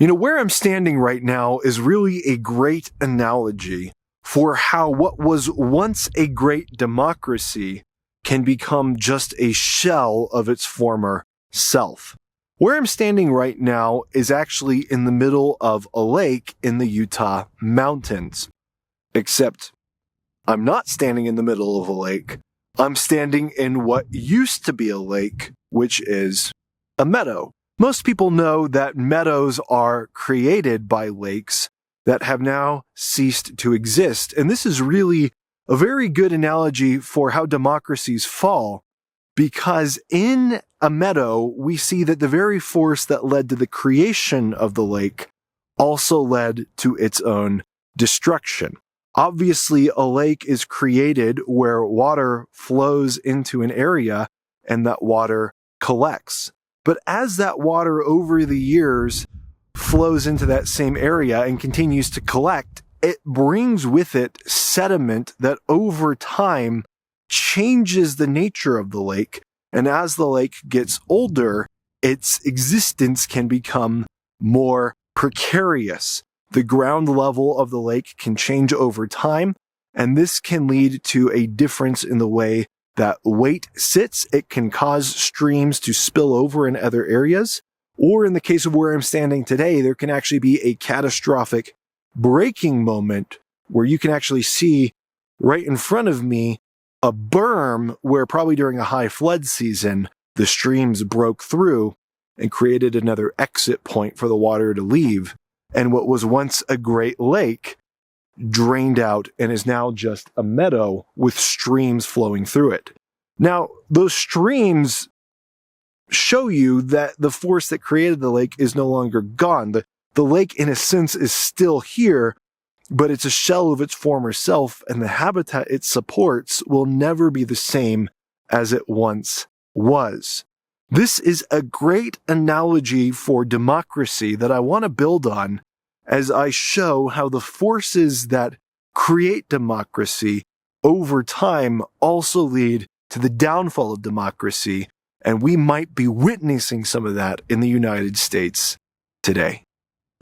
Where I'm standing right now is really a great analogy for how what was once a great democracy can become just a shell of its former self. Where I'm standing right now is actually in the middle of a lake in the Utah mountains. Except I'm not standing in the middle of a lake. I'm standing in what used to be a lake, which is a meadow. Most people know that meadows are created by lakes that have now ceased to exist. And this is really a very good analogy for how democracies fall, because in a meadow, we see that the very force that led to the creation of the lake also led to its own destruction. Obviously, a lake is created where water flows into an area and that water collects. But as that water over the years flows into that same area and continues to collect, it brings with it sediment that over time changes the nature of the lake. And as the lake gets older, its existence can become more precarious. The ground level of the lake can change over time, and this can lead to a difference in the way that weight sits. It can cause streams to spill over in other areas, or in the case of where I'm standing today, there can actually be a catastrophic breaking moment where you can actually see right in front of me a berm where probably during a high flood season, the streams broke through and created another exit point for the water to leave. And what was once a great lake drained out and is now just a meadow with streams flowing through it. Now, those streams show you that the force that created the lake is no longer gone. The lake, in a sense, is still here, but it's a shell of its former self, and the habitat it supports will never be the same as it once was. This is a great analogy for democracy that I want to build on as I show how the forces that create democracy over time also lead to the downfall of democracy, and we might be witnessing some of that in the United States today.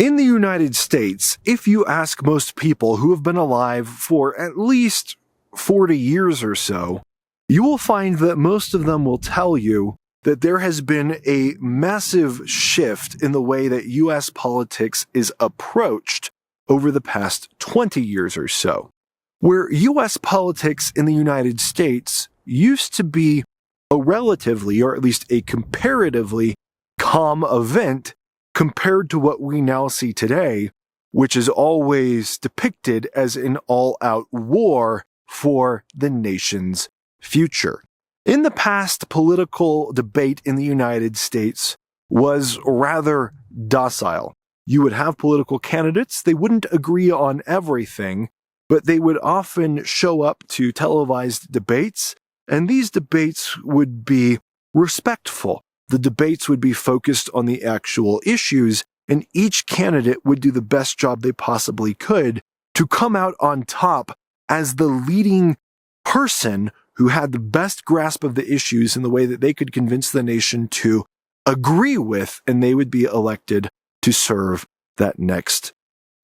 In the United States, if you ask most people who have been alive for at least 40 years or so, you will find that most of them will tell you that there has been a massive shift in the way that U.S. politics is approached over the past 20 years or so, where U.S. politics in the United States used to be a relatively, or at least a comparatively, calm event compared to what we now see today, which is always depicted as an all-out war for the nation's future. In the past, political debate in the United States was rather docile. You would have political candidates, they wouldn't agree on everything, but they would often show up to televised debates, and these debates would be respectful. The debates would be focused on the actual issues, and each candidate would do the best job they possibly could to come out on top as the leading person who had the best grasp of the issues in the way that they could convince the nation to agree with, and they would be elected to serve that next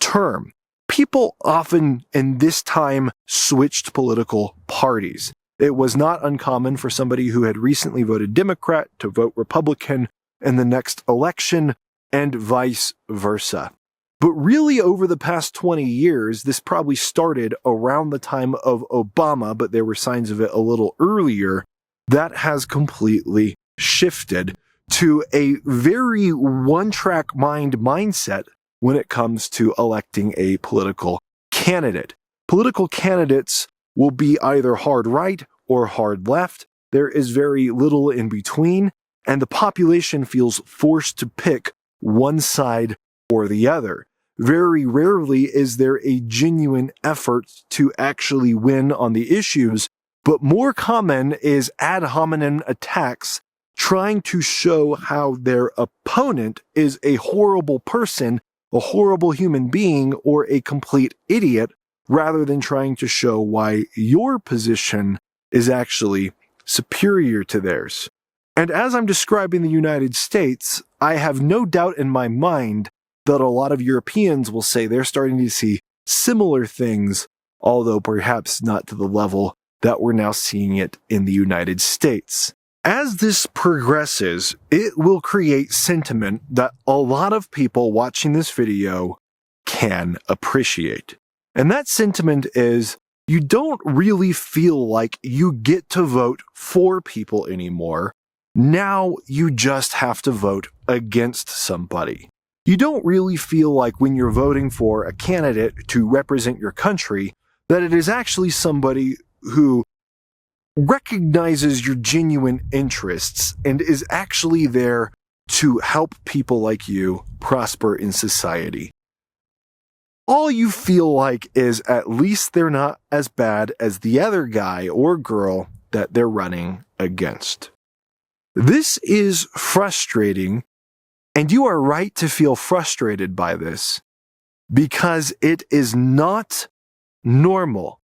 term. People often in this time switched political parties. It was not uncommon for somebody who had recently voted Democrat to vote Republican in the next election, and vice versa. But really, over the past 20 years, this probably started around the time of Obama, but there were signs of it a little earlier, that has completely shifted to a very one-track mind mindset when it comes to electing a political candidate. Political candidates will be either hard right or hard left. There is very little in between, and the population feels forced to pick one side or the other. Very rarely is there a genuine effort to actually win on the issues, but more common is ad hominem attacks trying to show how their opponent is a horrible person, a horrible human being, or a complete idiot, rather than trying to show why your position is actually superior to theirs. And as I'm describing the United States, I have no doubt in my mind that a lot of Europeans will say they're starting to see similar things, although perhaps not to the level that we're now seeing it in the United States. As this progresses, it will create sentiment that a lot of people watching this video can appreciate. And that sentiment is, you don't really feel like you get to vote for people anymore. Now you just have to vote against somebody. You don't really feel like when you're voting for a candidate to represent your country, that it is actually somebody who recognizes your genuine interests and is actually there to help people like you prosper in society. All you feel like is at least they're not as bad as the other guy or girl that they're running against. This is frustrating, and you are right to feel frustrated by this, because it is not normal,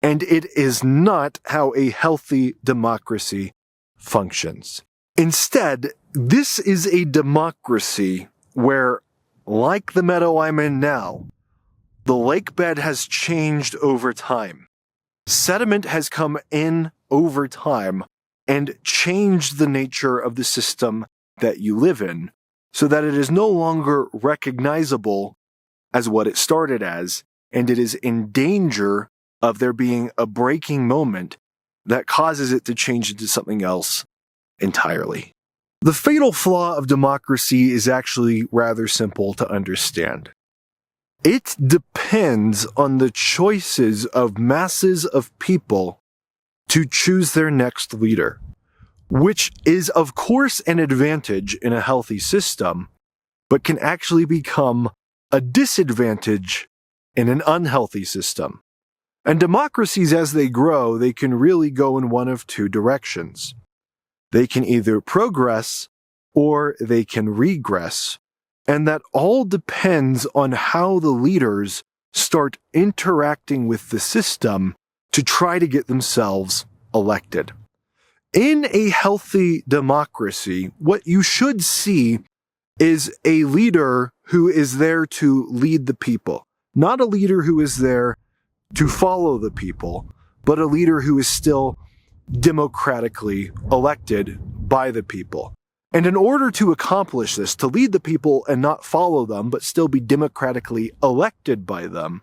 and it is not how a healthy democracy functions. Instead, this is a democracy where, like the meadow I'm in now, the lake bed has changed over time. Sediment has come in over time and changed the nature of the system that you live in, so that it is no longer recognizable as what it started as, and it is in danger of there being a breaking moment that causes it to change into something else entirely. The fatal flaw of democracy is actually rather simple to understand. It depends on the choices of masses of people to choose their next leader, which is of course an advantage in a healthy system, but can actually become a disadvantage in an unhealthy system. And democracies, as they grow, they can really go in one of two directions. They can either progress or they can regress. And that all depends on how the leaders start interacting with the system to try to get themselves elected. In a healthy democracy, what you should see is a leader who is there to lead the people, not a leader who is there to follow the people, but a leader who is still democratically elected by the people. And in order to accomplish this, to lead the people and not follow them, but still be democratically elected by them,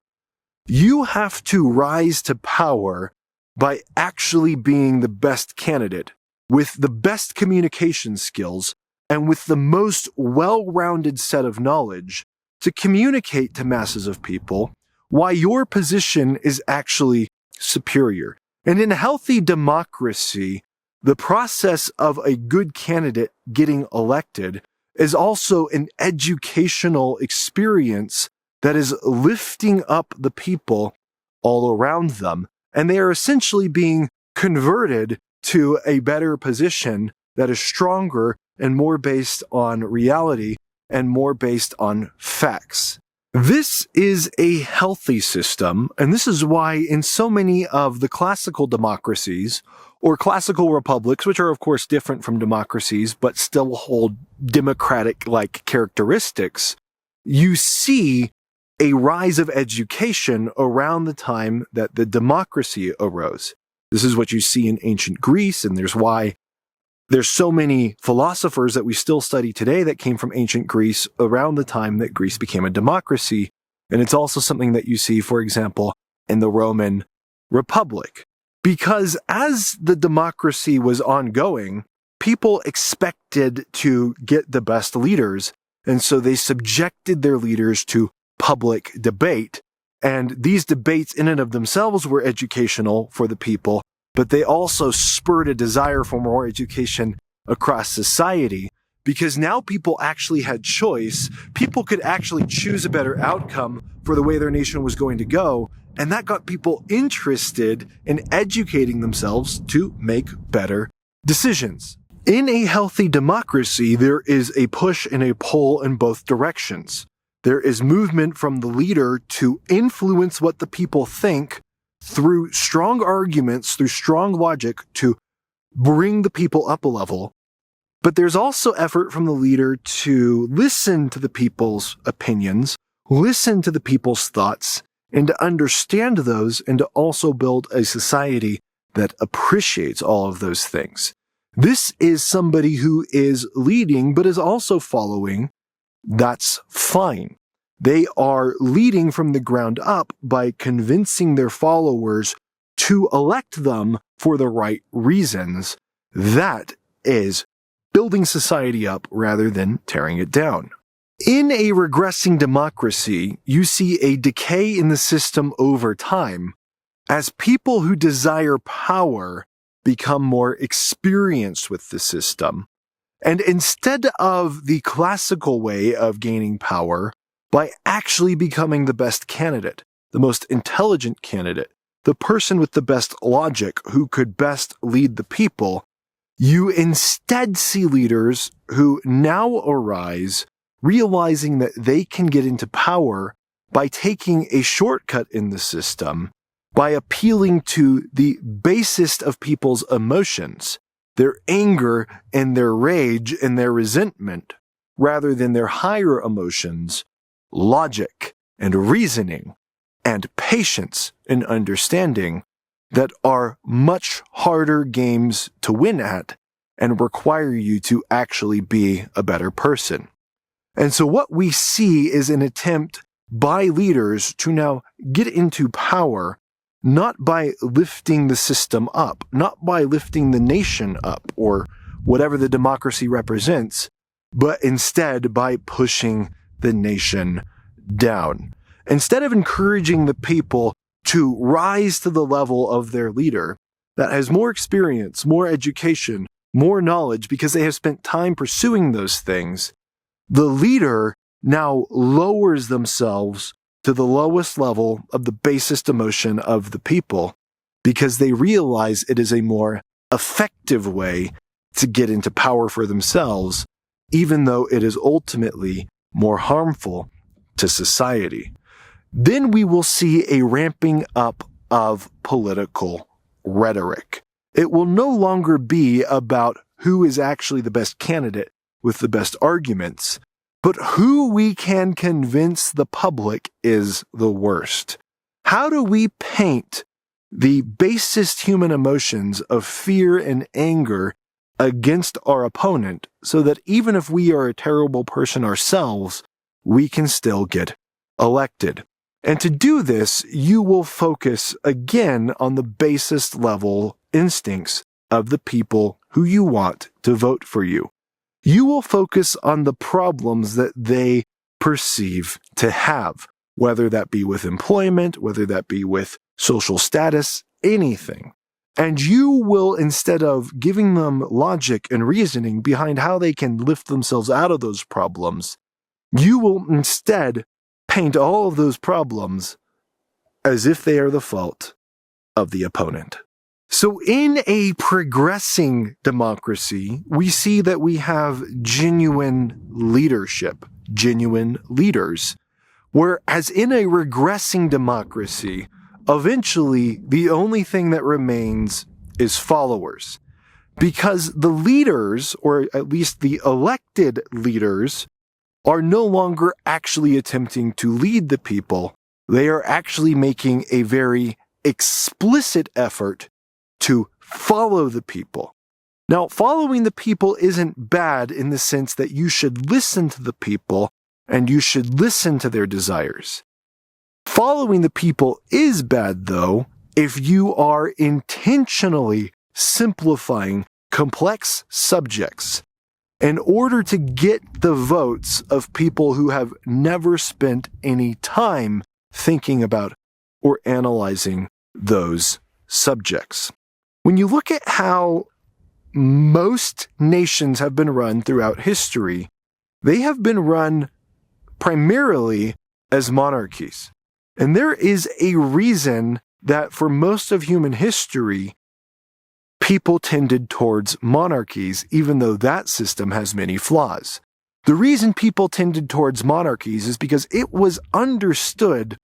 you have to rise to power by actually being the best candidate, with the best communication skills, and with the most well-rounded set of knowledge to communicate to masses of people why your position is actually superior. And in a healthy democracy, the process of a good candidate getting elected is also an educational experience that is lifting up the people all around them. And they are essentially being converted to a better position that is stronger and more based on reality and more based on facts. This is a healthy system, and this is why in so many of the classical democracies or classical republics, which are of course different from democracies but still hold democratic-like characteristics, you see a rise of education around the time that the democracy arose. This is what you see in ancient Greece, and there's why there's so many philosophers that we still study today that came from ancient Greece around the time that Greece became a democracy. And it's also something that you see, for example, in the Roman Republic. Because as the democracy was ongoing, people expected to get the best leaders, and so they subjected their leaders to public debate. And these debates in and of themselves were educational for the people, but they also spurred a desire for more education across society, because now people actually had choice. People could actually choose a better outcome for the way their nation was going to go, and that got people interested in educating themselves to make better decisions. In a healthy democracy, there is a push and a pull in both directions. There is movement from the leader to influence what the people think through strong arguments, through strong logic, to bring the people up a level. But there's also effort from the leader to listen to the people's opinions, listen to the people's thoughts, and to understand those, and to also build a society that appreciates all of those things. This is somebody who is leading, but is also following. That's fine. They are leading from the ground up by convincing their followers to elect them for the right reasons. That is building society up rather than tearing it down. In a regressing democracy, you see a decay in the system over time as people who desire power become more experienced with the system. And instead of the classical way of gaining power, by actually becoming the best candidate, the most intelligent candidate, the person with the best logic who could best lead the people, you instead see leaders who now arise realizing that they can get into power by taking a shortcut in the system, by appealing to the basest of people's emotions, their anger and their rage and their resentment, rather than their higher emotions, logic and reasoning and patience and understanding, that are much harder games to win at and require you to actually be a better person. And so what we see is an attempt by leaders to now get into power, not by lifting the system up, not by lifting the nation up or whatever the democracy represents, but instead by pushing the nation down. Instead of encouraging the people to rise to the level of their leader that has more experience, more education, more knowledge because they have spent time pursuing those things, the leader now lowers themselves to the lowest level of the basest emotion of the people because they realize it is a more effective way to get into power for themselves, even though it is ultimately more harmful to society. Then we will see a ramping up of political rhetoric. It will no longer be about who is actually the best candidate with the best arguments, but who we can convince the public is the worst. How do we paint the basest human emotions of fear and anger against our opponent so that even if we are a terrible person ourselves, we can still get elected? And to do this, you will focus again on the basest level instincts of the people who you want to vote for you. You will focus on the problems that they perceive to have, whether that be with employment, whether that be with social status, anything. And you will, instead of giving them logic and reasoning behind how they can lift themselves out of those problems, you will instead paint all of those problems as if they are the fault of the opponent. So in a progressing democracy, we see that we have genuine leadership, genuine leaders. Whereas in a regressing democracy, eventually the only thing that remains is followers. Because the leaders, or at least the elected leaders, are no longer actually attempting to lead the people. They are actually making a very explicit effort to follow the people. Now, following the people isn't bad in the sense that you should listen to the people and you should listen to their desires. Following the people is bad, though, if you are intentionally simplifying complex subjects in order to get the votes of people who have never spent any time thinking about or analyzing those subjects. When you look at how most nations have been run throughout history, they have been run primarily as monarchies. And there is a reason that for most of human history, people tended towards monarchies, even though that system has many flaws. The reason people tended towards monarchies is because it was understood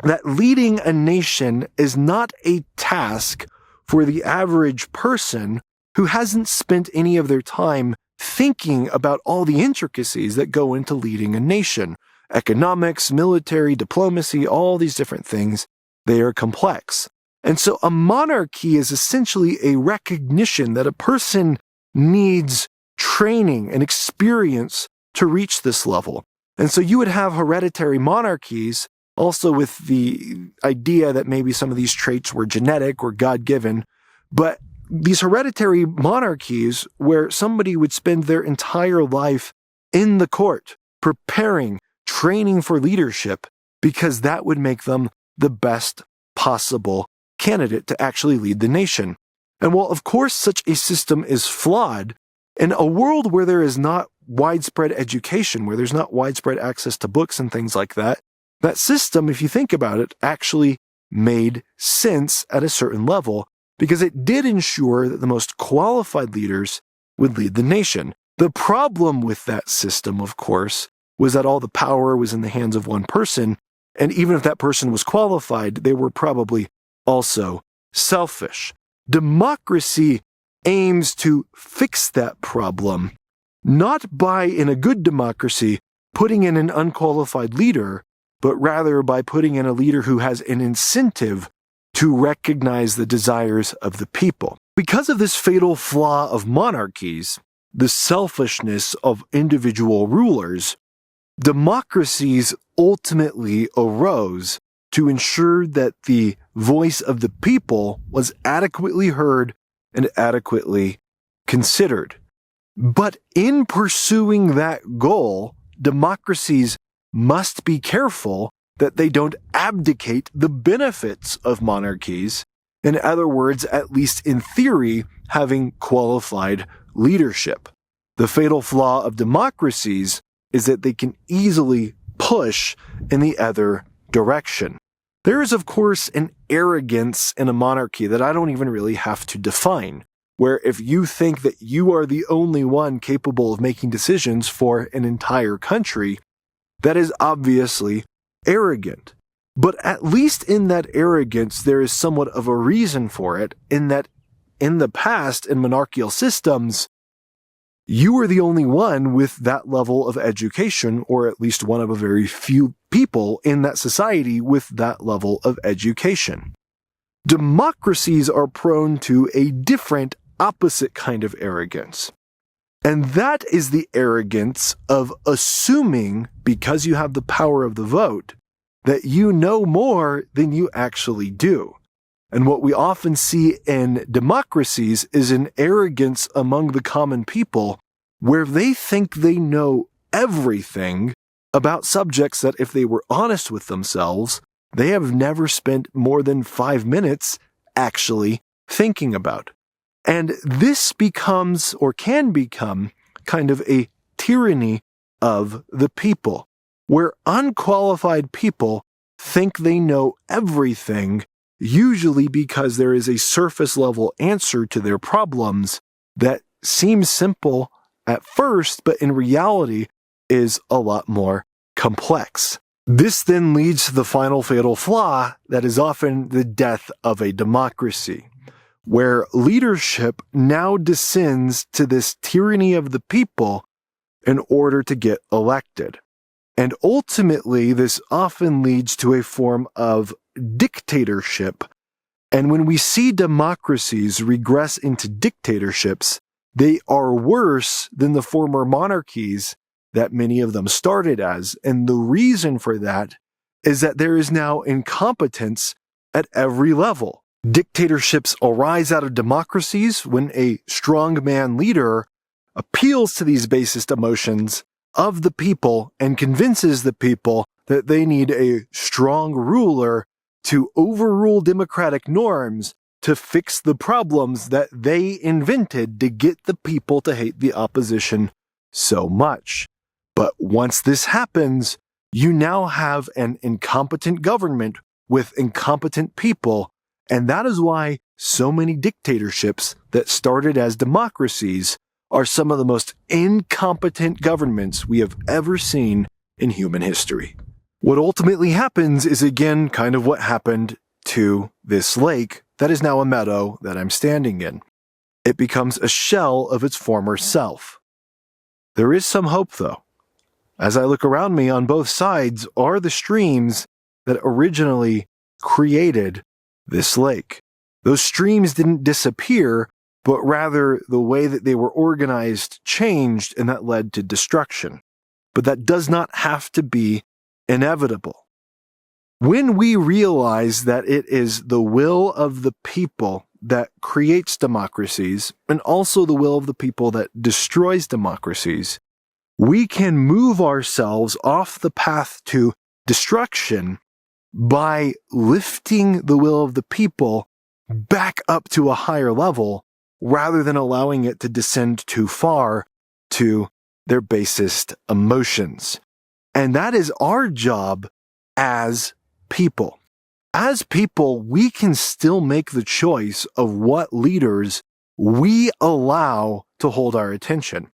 that leading a nation is not a task for the average person who hasn't spent any of their time thinking about all the intricacies that go into leading a nation. Economics, military, diplomacy, all these different things, they are complex. And so a monarchy is essentially a recognition that a person needs training and experience to reach this level. And so you would have hereditary monarchies, also with the idea that maybe some of these traits were genetic or God-given, but these hereditary monarchies where somebody would spend their entire life in the court, preparing, training for leadership, because that would make them the best possible candidate to actually lead the nation. And while, of course, such a system is flawed, in a world where there is not widespread education, where there's not widespread access to books and things like that, that system, if you think about it, actually made sense at a certain level, because it did ensure that the most qualified leaders would lead the nation. The problem with that system, of course, was that all the power was in the hands of one person, and even if that person was qualified, they were probably also selfish. Democracy aims to fix that problem, not by, in a good democracy, putting in an unqualified leader, but rather by putting in a leader who has an incentive to recognize the desires of the people. Because of this fatal flaw of monarchies, the selfishness of individual rulers, democracies ultimately arose to ensure that the voice of the people was adequately heard and adequately considered. But in pursuing that goal, democracies must be careful that they don't abdicate the benefits of monarchies. In other words, at least in theory, having qualified leadership. The fatal flaw of democracies is that they can easily push in the other direction. There is, of course, an arrogance in a monarchy that I don't even really have to define, where if you think that you are the only one capable of making decisions for an entire country, that is obviously arrogant. But at least in that arrogance, there is somewhat of a reason for it, in that in the past, in monarchical systems, you were the only one with that level of education, or at least one of a very few people in that society with that level of education. Democracies are prone to a different, opposite kind of arrogance. And that is the arrogance of assuming, because you have the power of the vote, that you know more than you actually do. And what we often see in democracies is an arrogance among the common people where they think they know everything about subjects that, if they were honest with themselves, they have never spent more than 5 minutes actually thinking about. And this becomes, or can become, kind of a tyranny of the people, where unqualified people think they know everything, usually because there is a surface level answer to their problems that seems simple at first, but in reality is a lot more complex. This then leads to the final fatal flaw that is often the death of a democracy, where leadership now descends to this tyranny of the people in order to get elected. And ultimately, this often leads to a form of dictatorship. And when we see democracies regress into dictatorships, they are worse than the former monarchies that many of them started as. And the reason for that is that there is now incompetence at every level. Dictatorships arise out of democracies when a strongman leader appeals to these basest emotions of the people and convinces the people that they need a strong ruler to overrule democratic norms to fix the problems that they invented to get the people to hate the opposition so much. But once this happens, you now have an incompetent government with incompetent people, and that is why so many dictatorships that started as democracies are some of the most incompetent governments we have ever seen in human history. What ultimately happens is again kind of what happened to this lake that is now a meadow that I'm standing in. It becomes a shell of its former self. There is some hope, though. As I look around me, on both sides are the streams that originally created this lake. Those streams didn't disappear, but rather the way that they were organized changed, and that led to destruction. But that does not have to be inevitable. When we realize that it is the will of the people that creates democracies, and also the will of the people that destroys democracies, we can move ourselves off the path to destruction by lifting the will of the people back up to a higher level, rather than allowing it to descend too far to their basest emotions. And that is our job as people. As people, we can still make the choice of what leaders we allow to hold our attention.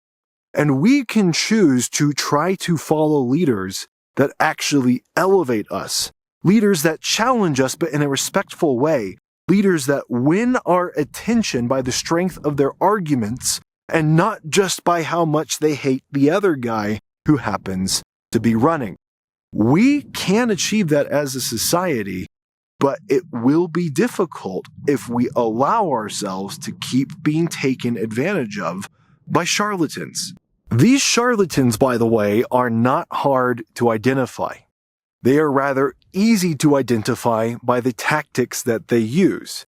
And we can choose to try to follow leaders that actually elevate us, leaders that challenge us but in a respectful way, leaders that win our attention by the strength of their arguments and not just by how much they hate the other guy who happens to be running. We can achieve that as a society, but it will be difficult if we allow ourselves to keep being taken advantage of by charlatans. These charlatans, by the way, are not hard to identify. They are rather easy to identify by the tactics that they use.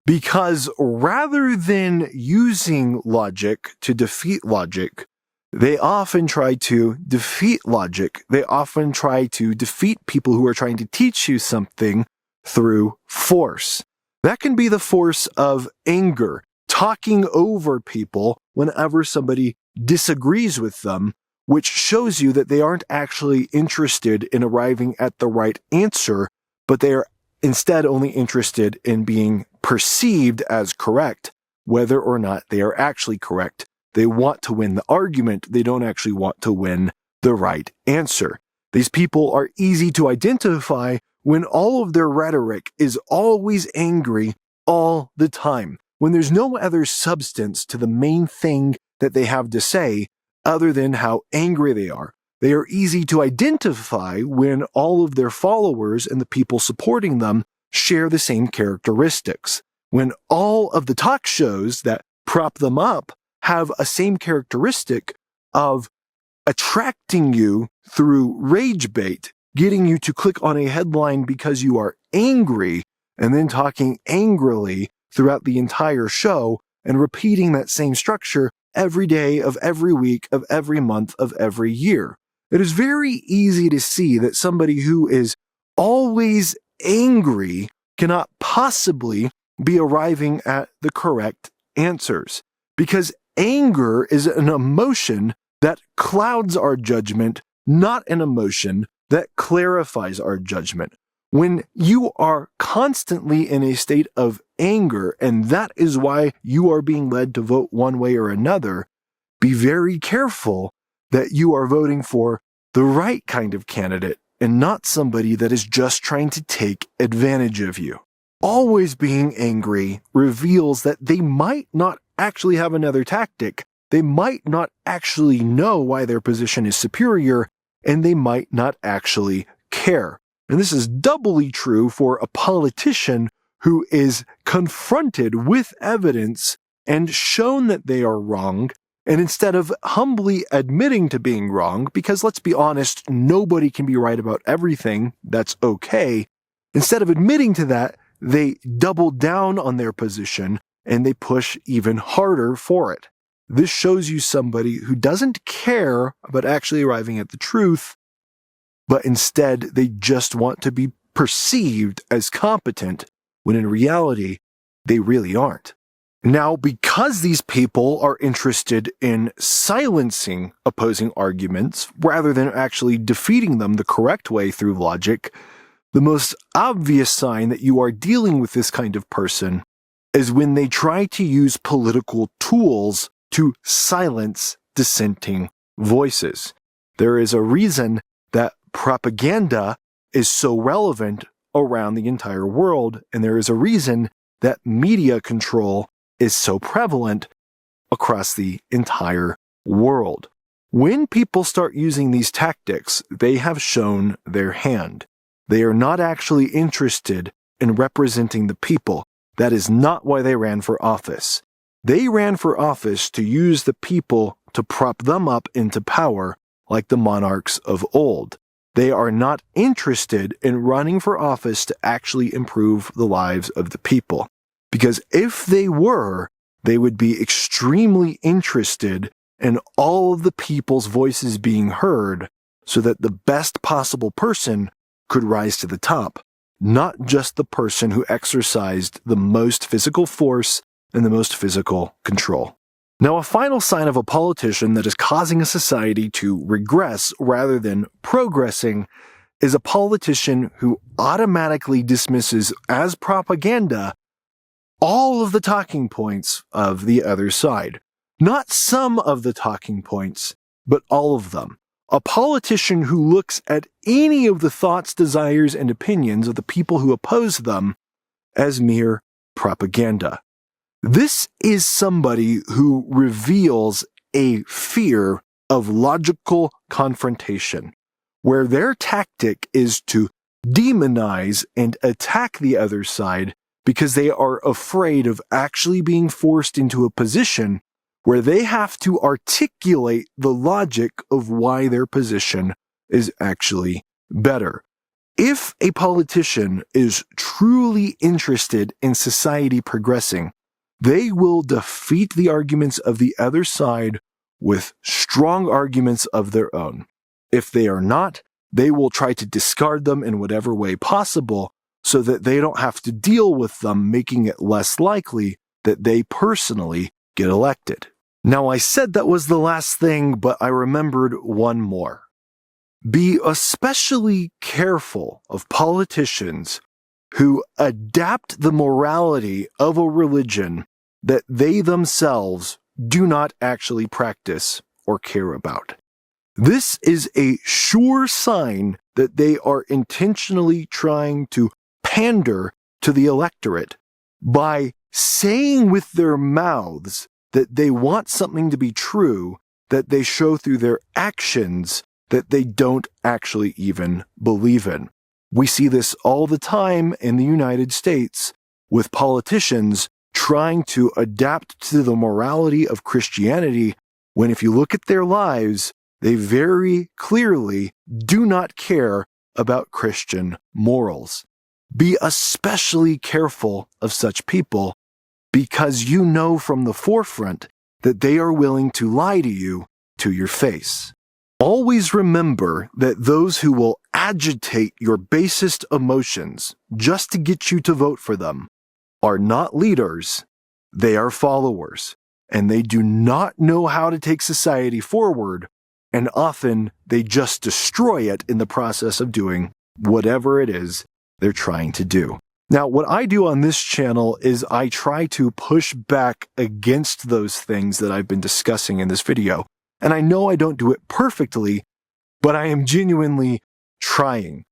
Because rather than using logic to defeat logic, they often try to defeat logic. They often try to defeat people who are trying to teach you something through force. That can be the force of anger, talking over people whenever somebody disagrees with them, which shows you that they aren't actually interested in arriving at the right answer, but they are instead only interested in being perceived as correct, whether or not they are actually correct. They want to win the argument. They don't actually want to win the right answer. These people are easy to identify when all of their rhetoric is always angry all the time, when there's no other substance to the main thing that they have to say other than how angry they are. They are easy to identify when all of their followers and the people supporting them share the same characteristics. When all of the talk shows that prop them up have a same characteristic of attracting you through rage bait, getting you to click on a headline because you are angry, and then talking angrily throughout the entire show and repeating that same structure every day of every week of every month of every year. It is very easy to see that somebody who is always angry cannot possibly be arriving at the correct answers, because anger is an emotion that clouds our judgment, not an emotion that clarifies our judgment. When you are constantly in a state of anger, and that is why you are being led to vote one way or another, be very careful that you are voting for the right kind of candidate and not somebody that is just trying to take advantage of you. Always being angry reveals that they might not actually have another tactic. They might not actually know why their position is superior, and they might not actually care. And this is doubly true for a politician who is confronted with evidence and shown that they are wrong, and instead of humbly admitting to being wrong, because let's be honest, nobody can be right about everything, that's okay, instead of admitting to that, they double down on their position and they push even harder for it. This shows you somebody who doesn't care about actually arriving at the truth, but instead they just want to be perceived as competent, when in reality, they really aren't. Now, because these people are interested in silencing opposing arguments rather than actually defeating them the correct way through logic, the most obvious sign that you are dealing with this kind of person is when they try to use political tools to silence dissenting voices. There is a reason that propaganda is so relevant around the entire world, and there is a reason that media control is so prevalent across the entire world. When people start using these tactics, they have shown their hand. They are not actually interested in representing the people. That is not why they ran for office. They ran for office to use the people to prop them up into power, like the monarchs of old. They are not interested in running for office to actually improve the lives of the people. Because if they were, they would be extremely interested in all of the people's voices being heard so that the best possible person could rise to the top, not just the person who exercised the most physical force and the most physical control. Now, a final sign of a politician that is causing a society to regress rather than progressing is a politician who automatically dismisses as propaganda all of the talking points of the other side. Not some of the talking points, but all of them. A politician who looks at any of the thoughts, desires, and opinions of the people who oppose them as mere propaganda. This is somebody who reveals a fear of logical confrontation, where their tactic is to demonize and attack the other side because they are afraid of actually being forced into a position where they have to articulate the logic of why their position is actually better. If a politician is truly interested in society progressing, they will defeat the arguments of the other side with strong arguments of their own. If they are not, they will try to discard them in whatever way possible so that they don't have to deal with them, making it less likely that they personally get elected. Now, I said that was the last thing, but I remembered one more. Be especially careful of politicians who adapt the morality of a religion that they themselves do not actually practice or care about. This is a sure sign that they are intentionally trying to pander to the electorate by saying with their mouths that they want something to be true that they show through their actions that they don't actually even believe in. We see this all the time in the United States with politicians trying to adapt to the morality of Christianity when, if you look at their lives, they very clearly do not care about Christian morals. Be especially careful of such people because you know from the forefront that they are willing to lie to you to your face. Always remember that those who will agitate your basest emotions just to get you to vote for them are not leaders, they are followers, and they do not know how to take society forward, and often they just destroy it in the process of doing whatever it is they're trying to do. Now, what I do on this channel is I try to push back against those things that I've been discussing in this video. And I know I don't do it perfectly, but I am genuinely trying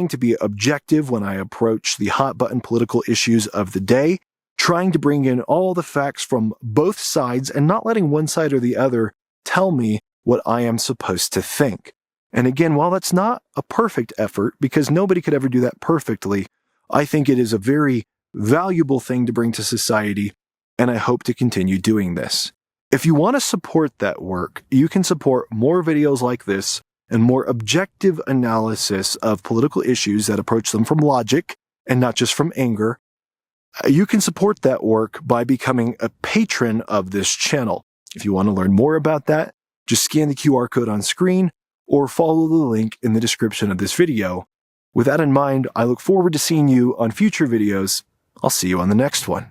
to be objective when I approach the hot button political issues of the day, trying to bring in all the facts from both sides and not letting one side or the other tell me what I am supposed to think. And again, while that's not a perfect effort, because nobody could ever do that perfectly, I think it is a very valuable thing to bring to society, and I hope to continue doing this. If you want to support that work, you can support more videos like this and more objective analysis of political issues that approach them from logic and not just from anger. You can support that work by becoming a patron of this channel. If you want to learn more about that, just scan the QR code on screen or follow the link in the description of this video. With that in mind, I look forward to seeing you on future videos. I'll see you on the next one.